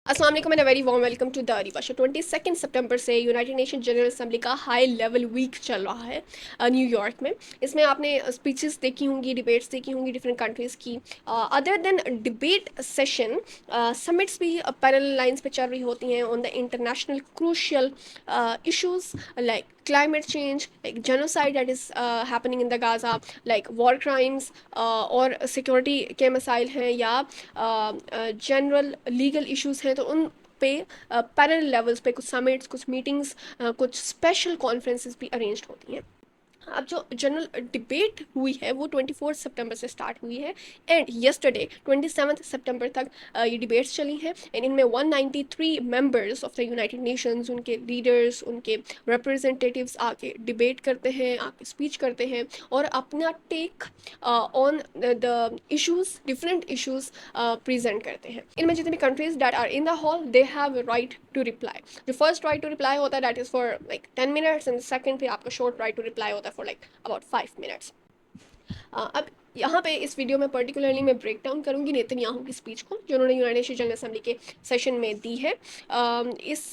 अस्सलाम वालेकुम and very warm welcome to the Areeba show. 22 सितंबर से यूनाइटेड नेशन जनरल असेंबली का हाई लेवल वीक चल रहा है न्यूयॉर्क में। इसमें आपने स्पीचेस देखी होंगी, डिबेट्स देखी होंगी डिफरेंट कंट्रीज़ की। Other than debate session, summits भी पैरेलल लाइंस पे चल रही होती हैं on the international crucial issues like climate change, like genocide that is happening in the Gaza, like war crimes, और सिक्योरिटी के मसाइल हैं या जनरल लीगल इश्यूज हैं, तो उन पे पैरेलल लेवल्स पे कुछ समिट्स, कुछ मीटिंग्स, कुछ स्पेशल कॉन्फ्रेंसेस भी अरेंज होती हैं। अब जो जनरल डिबेट हुई है वो 24 सितंबर से स्टार्ट हुई है एंड यस्टरडे 27 सितंबर तक ये डिबेट्स चली हैं। एंड इनमें 193 members of the United Nations, उनके लीडर्स, उनके रिप्रेजेंटेटिव्स आके डिबेट करते हैं, आके स्पीच करते हैं और अपना take on the issues, different issues present करते हैं। इनमें जितने भी countries that are in the hall they have right to reply. जो फर्स्ट राइट टू रिप्लाई होता है that is for like 10 minutes and second पे आपका शॉर्ट राइट टू रिप्लाई होता है फॉर लाइक अबाउट 5 मिनट्स। अब यहाँ पे इस वीडियो में पर्टिकुलरली मैं ब्रेक डाउन करूँगी नेतन्याहू की स्पीच को जो उन्होंने यूनाइटेड नेशन जनरल असेंबली के सेशन में दी है। इस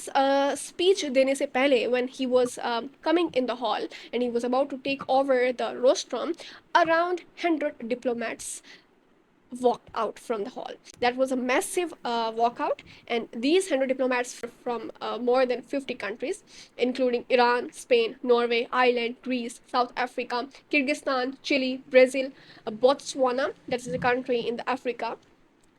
स्पीच देने से पहले when he was coming in the hall and he was about to take over the rostrum, around 100 diplomats walked out from the hall. That was a massive walkout, and these 100 diplomats from more than 50 countries, including Iran, Spain, Norway, Ireland, Greece, South Africa, Kyrgyzstan, Chile, Brazil, Botswana, that is a country in the Africa,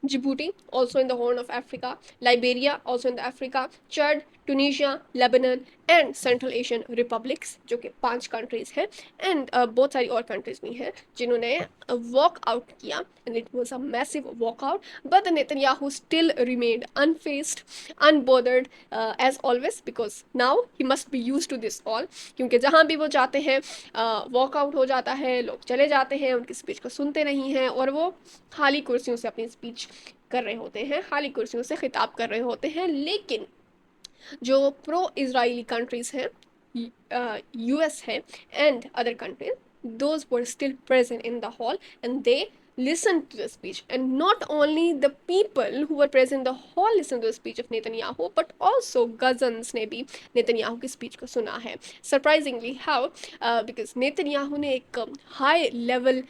Djibouti, also in the Horn of Africa, Liberia, also in the Africa, Chad, Tunisia, Lebanon and central Asian republics, जो कि 5 countries हैं, and बहुत सारी और countries भी हैं जिन्होंने walk out किया and it was a massive walk out. But Netanyahu still remained unfazed, unbothered as always, because now he must be used to this all, क्योंकि जहाँ भी वो जाते हैं वॉक आउट हो जाता है, लोग चले जाते हैं, उनकी स्पीच को सुनते नहीं हैं और वो खाली कुर्सियों से अपनी स्पीच कर रहे होते हैं, खाली कुर्सियों से खिताब कर रहे होते हैं। लेकिन जो प्रो इजराइली कंट्रीज हैं, यूएस है and other countries, those were still present in the hall and they listened to the speech. And not only the people who were present in the hall listened to the speech of Netanyahu, but also Gazans ने भी Netanyahu की speech को सुना है। Surprisingly how, because Netanyahu ने एक high level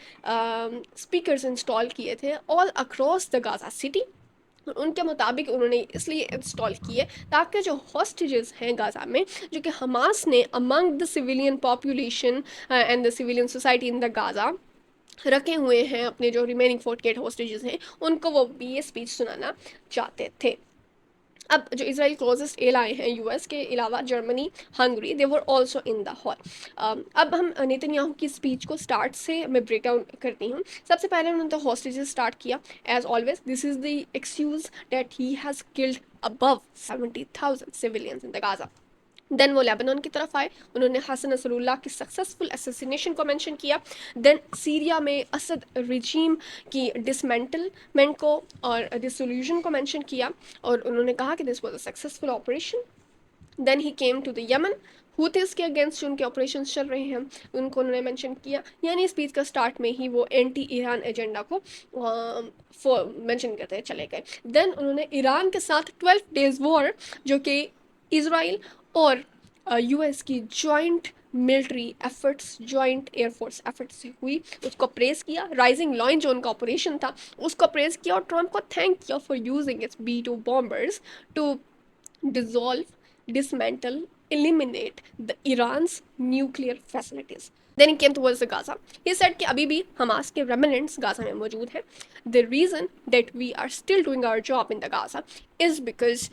speakers install किए थे all across the Gaza city. उनके मुताबिक उन्होंने इसलिए इंस्टॉल किए ताकि जो हॉस्टेजेस हैं गाज़ा में, जो कि हमास ने among the civilian population and the civilian society in the Gaza रखे हुए हैं, अपने जो रिमेनिंग 48 हॉस्टेजेस हैं, उनको वो भी ये स्पीच सुनाना चाहते थे। अब जो इसराइल क्लोजेस्ट एलाए हैं यूएस के अलावा, Germany, Hungary, they were also in the hall. अब हम नेतन्याहू की स्पीच को स्टार्ट से मैं ब्रेक डाउन करती हूँ। सबसे पहले उन्होंने तो हॉस्टेजेस स्टार्ट किया as always. This is the excuse that he has killed above 70,000 civilians in the Gaza. Then वो लेबनान की तरफ आए, उन्होंने हसन नसरुल्लाह की सक्सेसफुल असैसिनेशन को मेंशन किया। देन सीरिया में असद रिजीम की डिसमेंटलमेंट को और डिसोल्यूशन को मेंशन किया और उन्होंने कहा कि this was a successful operation. Then he came to the Yemen, Houthis के अगेंस्ट जो उनके ऑपरेशन चल रहे हैं उनको उन्होंने मेंशन किया। यानी स्पीच का स्टार्ट में ही वो एंटी ईरान एजेंडा को मेंशन करते चले गए। देन उन्होंने ईरान के साथ 12 days वॉर, जो कि इसराइल और यूएस की joint military efforts, joint air force efforts से हुई, उसको प्रेस किया। राइजिंग लॉइन जो उनका ऑपरेशन था उसको प्रेस किया और ट्रम्प को थैंक किया for using its B-2 bombers to dissolve, dismantle, eliminate the Iran's nuclear facilities. Then he came towards the Gaza. He said कि अभी भी हमास के remnants गाजा में मौजूद हैं. The reason that we are still doing our job in the Gaza is because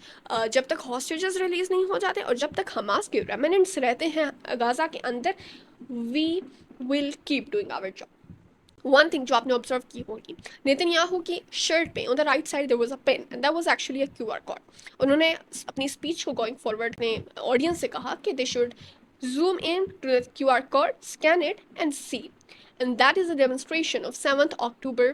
जब तक hostages release नहीं हो जाते और जब तक हमास के remnants रहते हैं गाजा के अंदर, we will keep doing our job. One thing जो आपने ऑब्जर्व की होगी, नेतन्याहू की शर्ट पे on the right side there was a pen and that was actually a QR code. उन्होंने अपनी स्पीच को गोइंग फॉरवर्ड में ऑडियंस से कहा कि they should zoom in to the QR code, scan it and see. And that is a demonstration of 7th October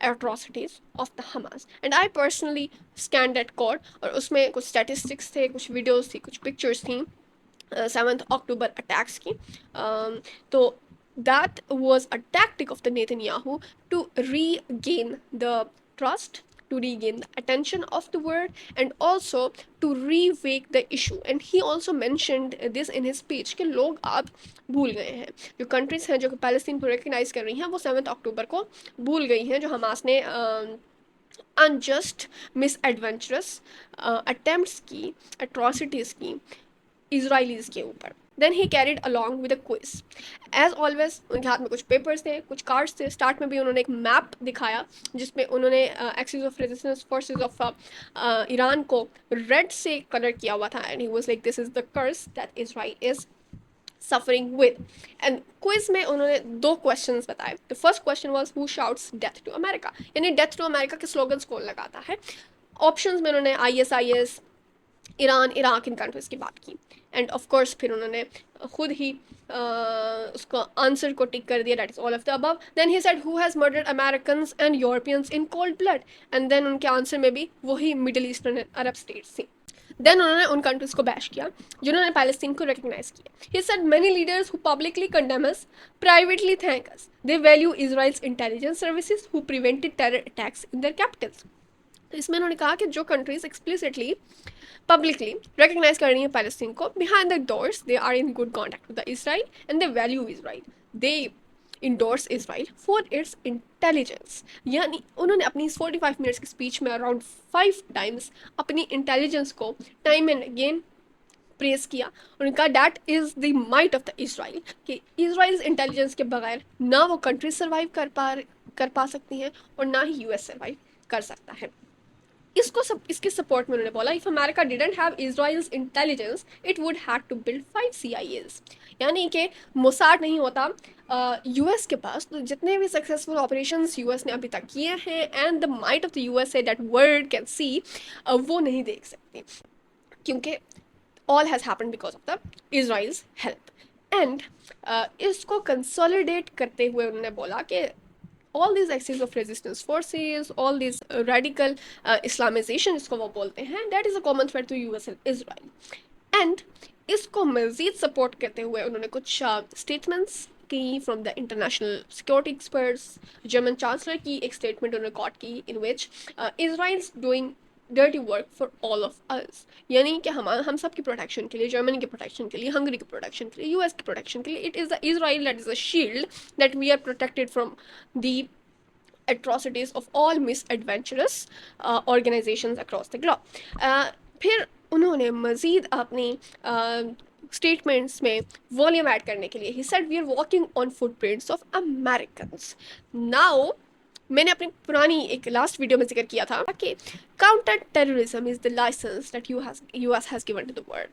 atrocities of the Hamas. And I personally scanned that code और उसमें कुछ statistics थे, कुछ videos थी, कुछ pictures थी 7th October attacks की। तो that was a tactic of the Netanyahu to regain the trust to regain the attention of the world and also to rewake the issue. And he also mentioned this in his speech कि लोग अब भूल गए हैं, जो countries हैं जो Palestine को रिकग्नाइज कर रही हैं वो 7 अक्टूबर को भूल गई हैं, जो हमास ने अनजस्ट मिस एडवेंचरस अटेम्प्ट्स की, एट्रॉसिटीज़ की इजराइलीज के ऊपर. Then he carried along with a quiz. As always उनके हाथ में कुछ पेपर्स थे, कुछ कार्ड्स थे. स्टार्ट में भी उन्होंने एक मैप दिखाया जिसमें उन्होंने axis of resistance forces of Iran को रेड से कलर किया हुआ था. And he was like this is the curse that Israel is suffering with. And quiz में उन्होंने 2 क्वेश्चंस बताए. The first question was who shouts death to America, यानी death to America के स्लोगन्स कौन लगाता है. ऑप्शंस में उन्होंने ISIS, ईरान, इराक, इन कंट्रीज़ की बात की. एंड ऑफ कोर्स फिर उन्होंने खुद ही उसको आंसर को टिक कर दिया, that is all of the above. Then he said who has murdered Americans and Europeans in cold blood. And then उनके आंसर में भी वही मिडिल ईस्टर्न अरब स्टेट्स थी. देन उन्होंने उन कंट्रीज़ को बैश किया जिन्होंने पैलेस्टीन को रिकग्नाइज किया. He said many leaders who publicly condemn us privately thank us. They value Israel's intelligence services who prevented terror attacks in their Capitals. इसमें उन्होंने कहा कि जो कंट्रीज एक्सप्लिसिटली publicly recognize कर रही हैं पैलेस्टीन को, behind the doors they are in good contact with the Israel and they value Israel. They endorse Israel for its intelligence. यानी उन्होंने अपनी 45 मिनट्स की स्पीच में अराउंड 5 टाइम्स अपनी इंटेलिजेंस को टाइम एंड अगेन प्रेस किया. उन्होंने कहा that is the might of the Israel, कि इसराइल इंटेलिजेंस के बगैर ना वो कंट्री सर्वाइव कर पा सकती हैं और ना ही US सर्वाइव कर सकता है. इसके सपोर्ट में उन्होंने बोला if America didn't have Israel's intelligence it would have to build 5 CIAs. यानी कि मोसाड नहीं होता US के पास, तो जितने भी सक्सेसफुल ऑपरेशंस US ने अभी तक किए हैं and the might of the USA that world can see, वो नहीं देख सकते, क्योंकि all has happen because of the Israel's help. And इसको कंसोलिडेट करते हुए उन्होंने बोला कि all these axis of resistance forces, all these radical Islamization इसको वो बोलते हैं, that is a common threat to US and Israel. And इसको मज़ीद सपोर्ट करते हुए उन्होंने कुछ स्टेटमेंट्स की from the international security experts. German chancellor की एक स्टेटमेंट उन्होंने कॉट की in which Israel's doing dirty work for all of us, यानी कि हम सब की प्रोटेक्शन के लिए, जर्मनी के प्रोटेक्शन के लिए, हंगरी के प्रोटेक्शन के लिए, US के प्रोटेक्शन के लिए, it is the Israel that is a shield that we are protected from the atrocities of all misadventurous organizations across the globe. फिर उन्होंने मज़ीद अपनी स्टेटमेंट्स में वॉल्यूम ऐड करने के लिए he said we are walking on footprints of Americans. Now मैंने अपनी पुरानी एक लास्ट वीडियो में जिक्र किया था कि counter terrorism is the licence that US has given to the world,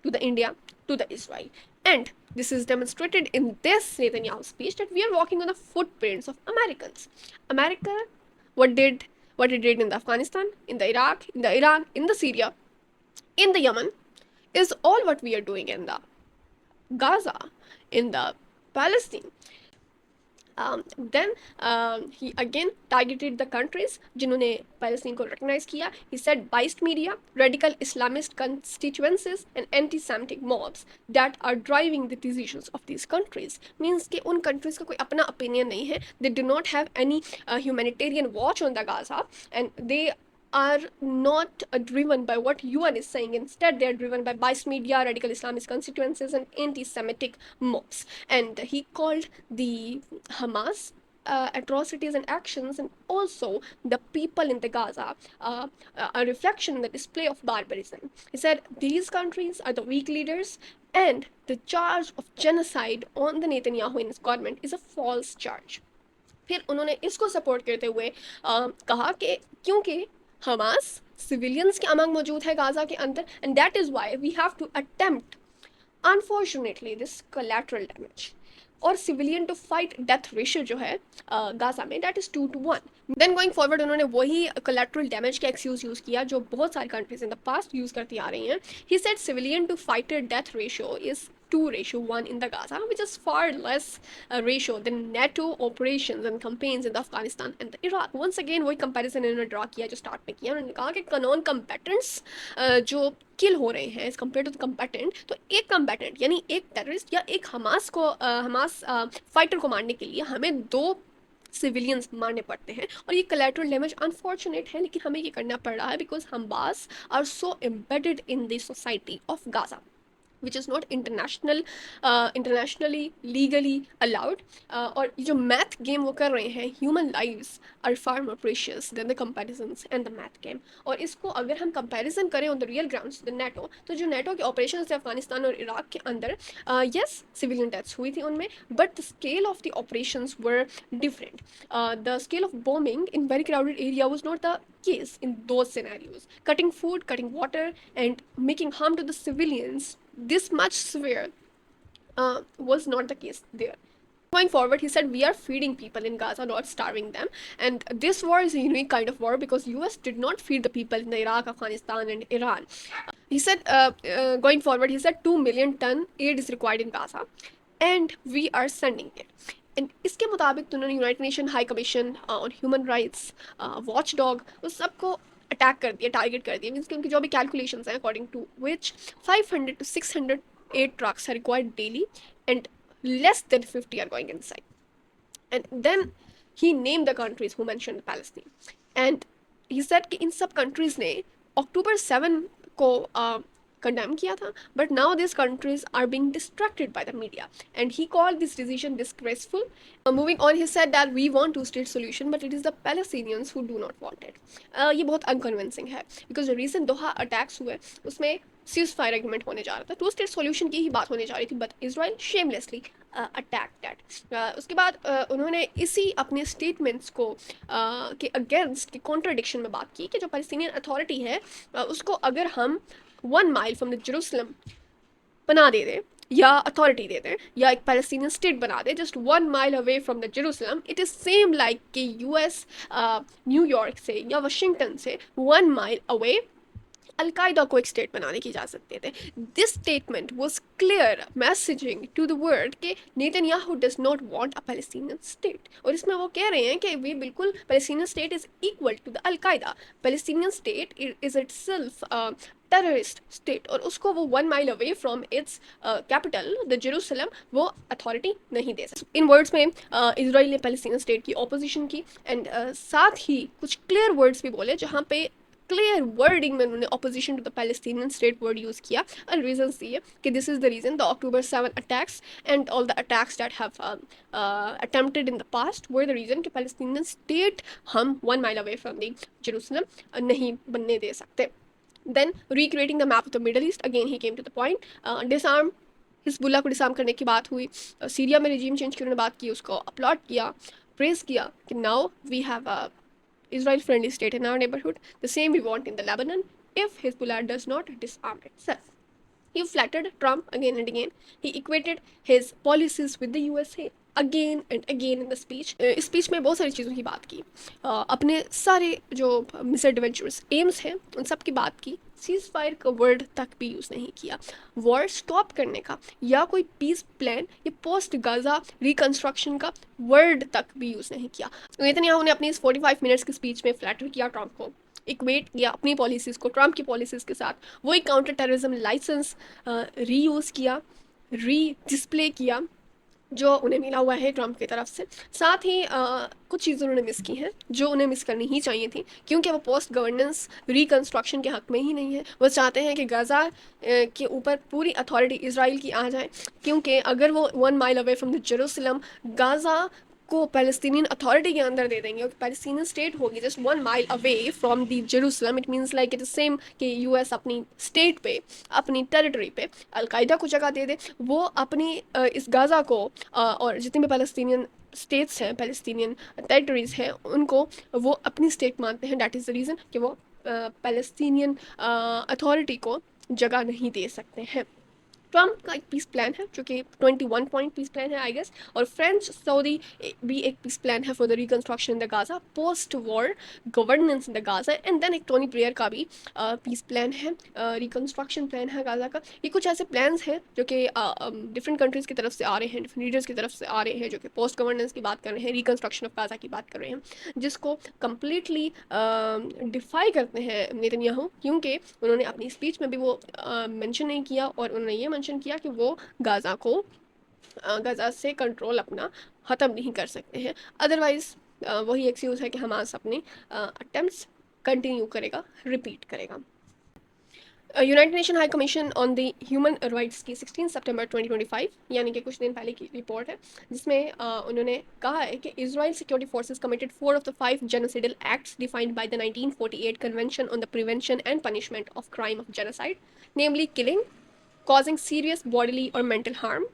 to the India, to the Israel. And this is demonstrated in this Netanyahu speech that we are walking on the footprints of Americans. America, what it did in the Afghanistan, in the Iraq, in the Iran, in the Syria, in the Yemen, is all what we are doing in the Gaza, in the Palestine. Then he again targeted the countries जिन्होंने Palestine को recognize किया. He said biased media, radical Islamist constituencies and anti-Semitic mobs that are driving the decisions of these countries. Means कि उन countries का कोई अपना opinion नहीं है. They do not have any humanitarian watch on the Gaza, and they are not driven by what UN is saying. Instead, they are driven by biased media, radical Islamist constituencies, and anti-Semitic mobs. And he called the Hamas atrocities and actions, and also the people in the Gaza, a reflection, the display of barbarism. He said these countries are the weak leaders, and the charge of genocide on the Netanyahu and his government is a false charge. फिर उन्होंने इसको support करते हुए कहा कि क्योंकि Hamas civilians के among मौजूद है गाज़ा के अंदर, and that is why we have to attempt unfortunately this collateral damage. और civilian to fight death ratio जो है गाज़ा में that is 2:1. Then going forward उन्होंने वही कोलैटरल डैमेज का एक्सक्यूज यूज़ किया जो बहुत सारी countries in the past use करती आ रही हैं. He said civilian to fighter death ratio is 2:1 in the Gaza, which is far less ratio than NATO operations and campaigns in the Afghanistan and the Iraq. Once again वही comparison इन्होंने draw किया जो start में किया. उन्होंने कहा कि non कम्बेटेंट्स जो किल हो रहे हैं एज कम्पेयर टू द कम्बेटेंट, तो एक कम्बेटेंट यानी एक टेररिस्ट या एक हमास फाइटर को मारने के लिए हमें 2 सिविलियंस मारने पड़ते हैं, और ये collateral डैमेज अनफॉर्चुनेट है, लेकिन हमें ये करना पड़ रहा है because Hamas are so embedded in the society of Gaza which is not internationally legally allowed. और ये जो मैथ गेम वो कर रहे हैं, human lives are far more precious than the comparisons and the math game. और इसको अगर हम कंपैरिजन करें on the real grounds the NATO, तो जो नेटो के ऑपरेशन थे अफगानिस्तान और इराक के अंदर, यस सिविलियन डेथ्स हुई थी उनमें, but the scale of the operations were different. The scale of bombing in very crowded area was not the case in those scenarios. Cutting food, cutting water, and making harm to the civilians this much severe was not the case there. Going forward, he said, we are feeding people in Gaza, not starving them. And this war is a unique kind of war because US did not feed the people in Iraq, Afghanistan, and Iran. He said, going forward, he said 2 million ton aid is required in Gaza, and we are sending it. And इसके मुताबिक तो उन्होंने United nation high commission on human rights, watch dog, उस सबको attack कर दिया, target कर दिया। मीन्स कि उनकी जो भी कैलकुलेशंस हैं, according to which 500 to 600 aid trucks are required daily, and less than 50 are going inside. And then he named the countries who mentioned Palestine. And he said कि इन सब कंट्रीज़ ने October 7 को condemn किया था, but now these countries are being distracted by the media, and he called this decision disgraceful. Moving on, he said that we want two-state solution, but it is the Palestinians who do not want it. ये बहुत unconvincing है, because जो recent दोहा attacks हुए उसमें cease fire agreement होने जा रहा था, टू स्टेट सॉल्यूशन की ही बात होने जा रही थी, but Israel shamelessly attack that. उसके बाद उन्होंने इसी अपने स्टेटमेंट्स को के अगेंस्ट की कॉन्ट्रडिक्शन में बात की कि जो पैलेस्टीनियन अथॉरिटी है उसको अगर हम 1 माइल फ्रॉम द जेरूसलम बना दे दें या अथॉरिटी दे दें या एक पैलेस्टीनियन स्टेट बना they just 1 mile away from the Jerusalem, it is same like कि यूएस न्यूयॉर्क से या वाशिंगटन से 1 माइल अवे अलकायदा को एक स्टेट बनाने की जा सकते थे। This statement was clear messaging to the world कि Netanyahu does not want a Palestinian state, और इसमें वो कह रहे हैं कि वे बिल्कुल Palestinian state is equal to the Al Qaeda, Palestinian state is itself terrorist state, और उसको वो 1 mile away from its capital the Jerusalem वो अथॉरिटी नहीं दे सकती। इन वर्ड्स में इसराइल ने पैलेस्टीनियन स्टेट की ऑपोजिशन की, एंड साथ ही कुछ क्लियर वर्ड्स भी बोले जहाँ पे क्लियर वर्डिंग में उन्होंने opposition to the Palestinian state word use किया, और रीजन दिए कि this is the reason the October 7 attacks and all the attacks that have attempted in the past were the reason कि पैलेस्टीनियन स्टेट हम 1 mile away from the Jerusalem नहीं बनने दे सकते। Then recreating the map of the Middle East, again he came to the point, disarm Hezbollah को disarm करने की बात हुई, सीरिया में रिजीम चेंज की उन्होंने बात की, उसको अपलॉड किया, प्रेस किया कि now we have a Israel friendly state in our neighborhood. The same we want in the Lebanon if Hezbollah does not disarm itself. He flattered Trump again and again. He equated his policies with the USA again and again in the speech. इस speech में बहुत सारी चीज़ों की बात की, अपने सारे जो मिसएडवेंचरस एम्स हैं उन सब की बात की, सीज फायर का वर्ड तक भी यूज़ नहीं किया, वॉर स्टॉप करने का या कोई पीस प्लान या पोस्ट गाजा रिकन्स्ट्रक्शन का वर्ड तक भी यूज़ नहीं किया। नेतन्याहू ने अपनी इस 45 मिनट्स की स्पीच में फ्लैटर किया ट्रम्प को, इक्वेट किया अपनी पॉलिसीज़ को ट्रम्प की पॉलिसीज़ के साथ, वही काउंटर टेररिज्म लाइसेंस रीयूज़ किया, री डिस्प्ले किया जो उन्हें मिला हुआ है ट्रम्प की तरफ से। साथ ही कुछ चीज़ें उन्होंने मिस की हैं जो उन्हें मिस करनी ही चाहिए थी, क्योंकि वो पोस्ट गवर्नेंस रिकन्स्ट्रक्शन के हक़ में ही नहीं है। वो चाहते हैं कि गाज़ा के ऊपर पूरी अथॉरिटी इजराइल की आ जाए, क्योंकि अगर वो 1 mile away from the Jerusalem Gaza को पैलेस्टीनियन अथॉरिटी के अंदर दे देंगे और पैलेस्टीनियन स्टेट होगी just 1 mile away from the Jerusalem, it means like it is same कि यूएस अपनी स्टेट पे अपनी टेरिटरी पे अलकायदा को जगह दे दे, वो अपनी इस गाज़ा को और जितने भी पैलेस्टीनियन स्टेट्स हैं, पैलेस्टीनियन टेरिटरीज हैं, उनको वो अपनी स्टेट मानते हैं। डैट इज़ द रीज़न कि वो पैलेस्टीनियन अथॉरिटी को जगह नहीं दे सकते हैं। ट्रम्प का एक पीस प्लान है जो कि 21 पॉइंट पीस प्लान है आई गेस, और फ्रेंच सऊदी भी एक पीस प्लान है for the reconstruction in the Gaza, post war governance in the Gaza, and then एक टोनी ब्लेयर का भी पीस प्लान है, रिकन्स्ट्रक्शन प्लान है गाज़ा का। ये कुछ ऐसे प्लान्स हैं जो कि डिफरेंट कंट्रीज़ की तरफ से आ रहे हैं, डिफरेंट लीडर्स की तरफ से आ रहे हैं, जो कि पोस्ट गवर्नेंस की बात कर रहे हैं, रिकन्स्ट्रक्शन ऑफ गाज़ा की बात कर रहे हैं, जिसको कम्प्लीटली डिफाई करते हैं नेतन्याहू, क्योंकि उन्होंने अपनी स्पीच में भी वो मेंशन नहीं किया और उन्होंने ये मेंशन किया कि वो गाज़ा से कंट्रोल अपना ख़त्म नहीं कर सकते हैं। अदरवाइज़ वही एक्सक्यूज़ है कि हमास अपने अटेम्प्ट्स कंटिन्यू करेगा, रिपीट करेगा। United nation high commission on the human rights की 16 सितंबर 2025 यानी कि कुछ दिन पहले की रिपोर्ट है, जिसमें उन्होंने कहा है कि Israel security forces committed 4 of the 5 genocidal acts defined by the 1948 Convention on the Prevention and Punishment of Crime of Genocide, namely killing, causing serious bodily or mental harm,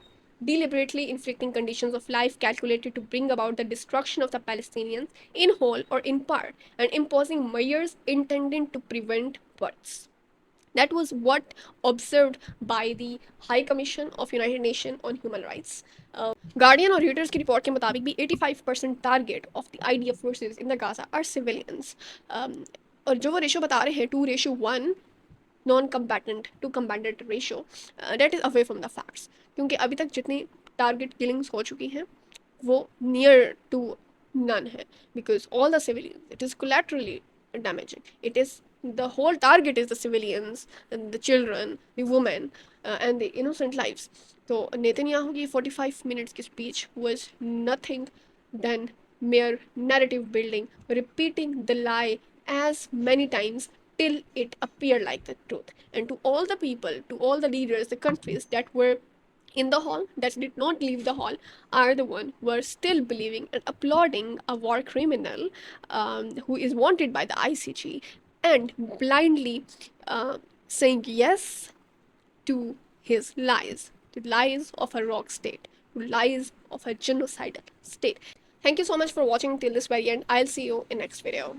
deliberately inflicting conditions of life calculated to bring about the destruction of the Palestinians in whole or in part, and imposing measures intended to prevent births. That was what observed by the High Commission of United Nations on Human Rights. Guardian और Reuters की report के मुताबिक भी 85% target of the IDF forces in the Gaza are civilians. और जो वो ratio बता रहे हैं 2:1 non combatant to combatant ratio, that is away from the facts, क्योंकि अभी तक जितनी टारगेट किलिंग्स हो चुकी हैं वो नियर टू none है, because all the civilians, it is collaterally damaging. It is the whole target is the civilians and the children, the women, and the innocent lives. So Netanyahu की 45 minutes की speech was nothing than mere narrative building, repeating the lie as many times till it appeared like the truth. And to all the people, to all the leaders, the countries that were in the hall, that did not leave the hall, are the one who are still believing and applauding a war criminal, who is wanted by the ICG, and blindly saying yes to his lies, to lies of a rock state, to lies of a genocidal state. Thank you so much for watching till this very end. I'll see you in next video.